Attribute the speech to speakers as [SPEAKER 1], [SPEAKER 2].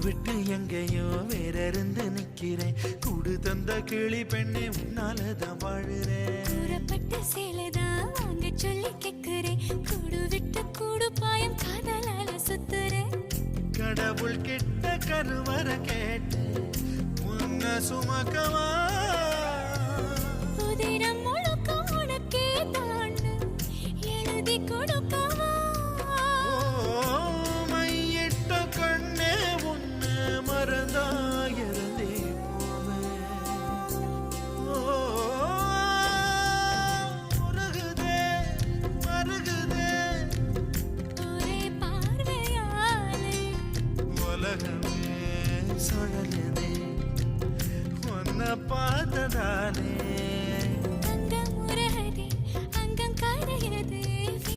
[SPEAKER 1] விட்டு எங்கேயோ வேற இருந்து நிக்கிறேன். கூடு தந்த கிளி பெண்ணே உன்னாலதான் வாழுறேன்.
[SPEAKER 2] கூறப்பட்ட சேலைதான் வாங்க சொல்லி கேக்குறேன். கூடு விட்டு கூடு பாயம் காதலால சுத்துறேன்.
[SPEAKER 1] கடவுள் கிட்ட கருவற கேட்டு முன்ன சுமக்கவா
[SPEAKER 2] உதிரம் முழுக்க உனக்கே தான் எழுதி கொடுக்கவா.
[SPEAKER 1] மையிட்ட கண்ணே உன்னை மறந்தாயிருந்தே மருகுதே மருகுதே
[SPEAKER 2] ஒரே பார்வையாலே
[SPEAKER 1] உலகமே சுழலுதே உன்னை பார்த்ததாலே.